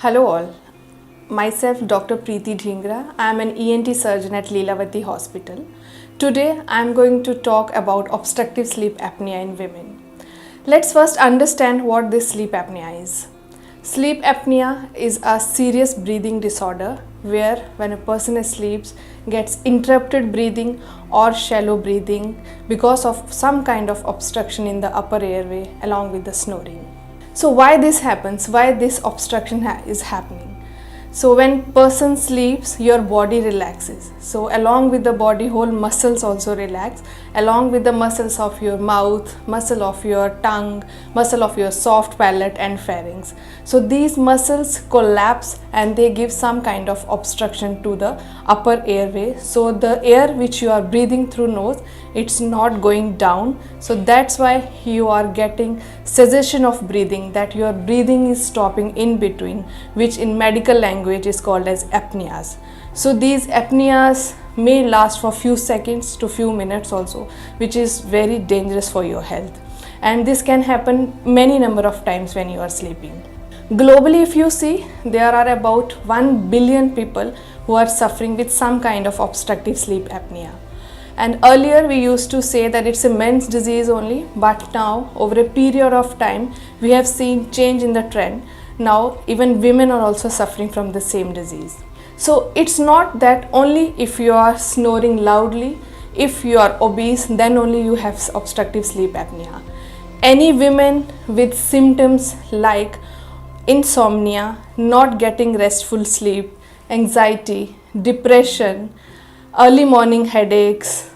Hello all, myself Dr. Preeti Dhingra. I am an ENT Surgeon at Lilavati Hospital. Today I am going to talk about obstructive sleep apnea in women. Let's first understand what this sleep apnea is. Sleep apnea is a serious breathing disorder where when a person sleeps gets interrupted breathing or shallow breathing because of some kind of obstruction in the upper airway along with the snoring. So why this happens? Why this obstruction is happening? So when person sleeps, your body relaxes. So along with the body, whole muscles also relax. Along with the muscles of your mouth, muscle of your tongue, muscle of your soft palate and pharynx. So these muscles collapse and they give some kind of obstruction to the upper airway. So the air which you are breathing through nose, it's not going down. So that's why you are getting cessation of breathing, that your breathing is stopping in between, which in medical language is called as apneas. So these apneas may last for few seconds to few minutes also, which is very dangerous for your health. And this can happen many number of times when you are sleeping. Globally, if you see, there are about 1 billion people who are suffering with some kind of obstructive sleep apnea. And earlier we used to say that it's a men's disease only, but now over a period of time we have seen change in the trend. Now even women are also suffering from the same disease. So it's not that only if you are snoring loudly, if you are obese, then only you have obstructive sleep apnea. Any women with symptoms like insomnia, not getting restful sleep, anxiety, depression, early morning headaches,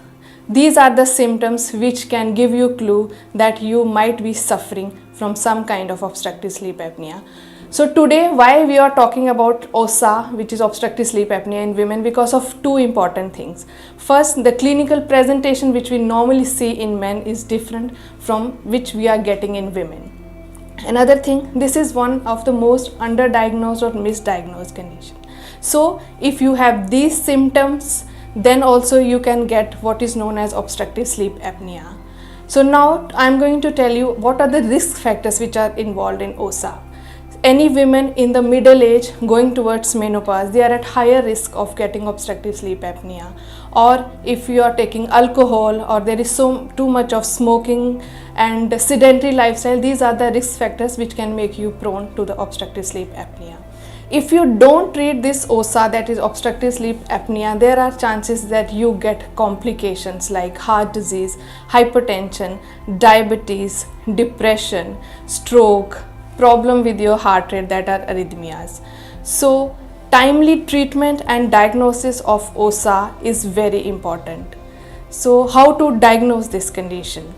these are the symptoms which can give you clue that you might be suffering from some kind of obstructive sleep apnea. So today why we are talking about OSA, which is obstructive sleep apnea in women, because of two important things. First, the clinical presentation which we normally see in men is different from which we are getting in women. Another thing, this is one of the most underdiagnosed or misdiagnosed condition. So if you have these symptoms, then also you can get what is known as obstructive sleep apnea. So now I'm going to tell you what are the risk factors which are involved in OSA. Any women in the middle age going towards menopause, they are at higher risk of getting obstructive sleep apnea. Or if you are taking alcohol, or there is too much of smoking and sedentary lifestyle, these are the risk factors which can make you prone to the obstructive sleep apnea. If you don't treat this OSA, that is obstructive sleep apnea, there are chances that you get complications like heart disease, hypertension, diabetes, depression, stroke, problem with your heart rate, that are arrhythmias. So timely treatment and diagnosis of OSA is very important. So how to diagnose this condition?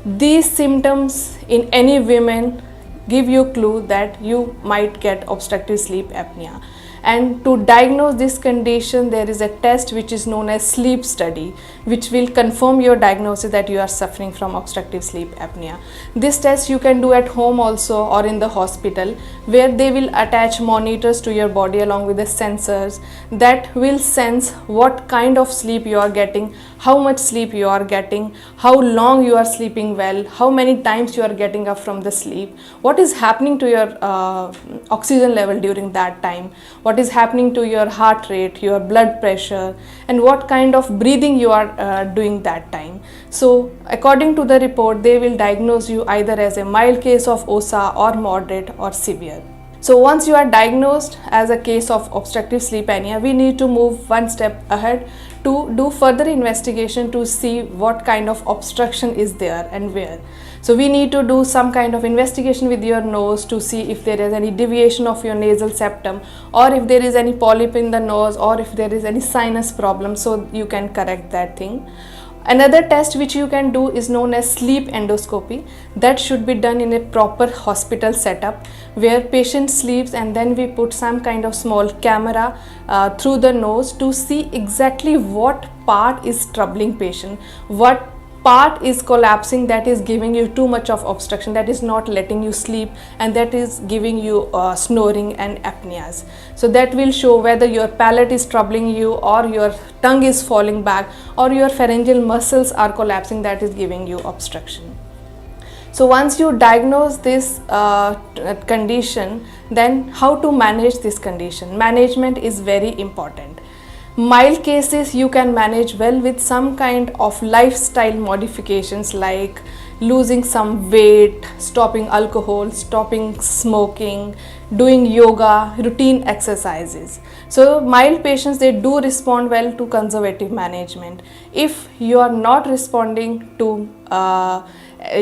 These symptoms in any women give you clue that you might get obstructive sleep apnea. And to diagnose this condition, there is a test which is known as sleep study, which will confirm your diagnosis that you are suffering from obstructive sleep apnea. This test you can do at home also or in the hospital, where they will attach monitors to your body along with the sensors that will sense what kind of sleep you are getting, how much sleep you are getting, how long you are sleeping well, how many times you are getting up from the sleep, what is happening to your oxygen level during that time, what is happening to your heart rate, your blood pressure, and what kind of breathing you are doing that time. So according to the report, they will diagnose you either as a mild case of OSA or moderate or severe. So once you are diagnosed as a case of obstructive sleep apnea, we need to move one step ahead to do further investigation to see what kind of obstruction is there and where. So we need to do some kind of investigation with your nose to see if there is any deviation of your nasal septum, or if there is any polyp in the nose, or if there is any sinus problem, so you can correct that thing. Another test which you can do is known as sleep endoscopy. That should be done in a proper hospital setup where patient sleeps, and then we put some kind of small camera through the nose to see exactly what part is troubling patient, what part is collapsing, that is giving you too much of obstruction, that is not letting you sleep, and that is giving you snoring and apneas. So that will show whether your palate is troubling you, or your tongue is falling back, or your pharyngeal muscles are collapsing, that is giving you obstruction. So once you diagnose this condition, then how to manage this condition? Management is very important. Mild cases you can manage well with some kind of lifestyle modifications like losing some weight, stopping alcohol, stopping smoking, doing yoga, routine exercises. So mild patients, they do respond well to conservative management. If you are not responding to a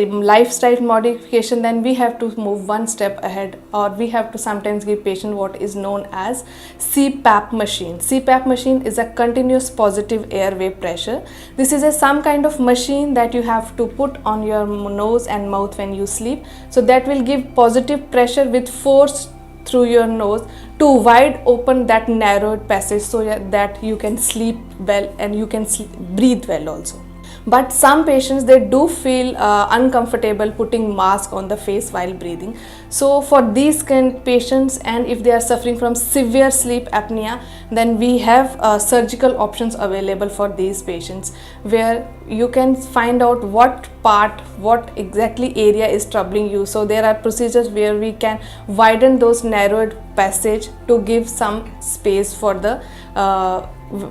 lifestyle modification, then we have to move one step ahead, or we have to sometimes give patient what is known as CPAP machine. CPAP machine is a continuous positive airway pressure. This is some kind of machine that you have to put on your nose and mouth when you sleep. So that will give positive pressure with force through your nose to wide open that narrowed passage, so that you can sleep well and you can breathe well also. But some patients, they do feel uncomfortable putting mask on the face while breathing. So for these kind of patients, and if they are suffering from severe sleep apnea, then we have surgical options available for these patients, where you can find out what part, what exactly area is troubling you. So there are procedures where we can widen those narrowed passage to give some space for the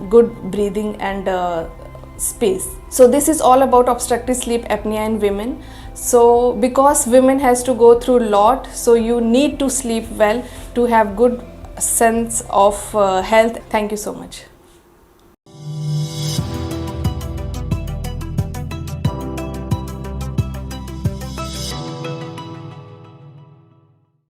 good breathing and space. So this is all about obstructive sleep apnea in women. So because women has to go through a lot, so you need to sleep well to have good sense of health. Thank you so much.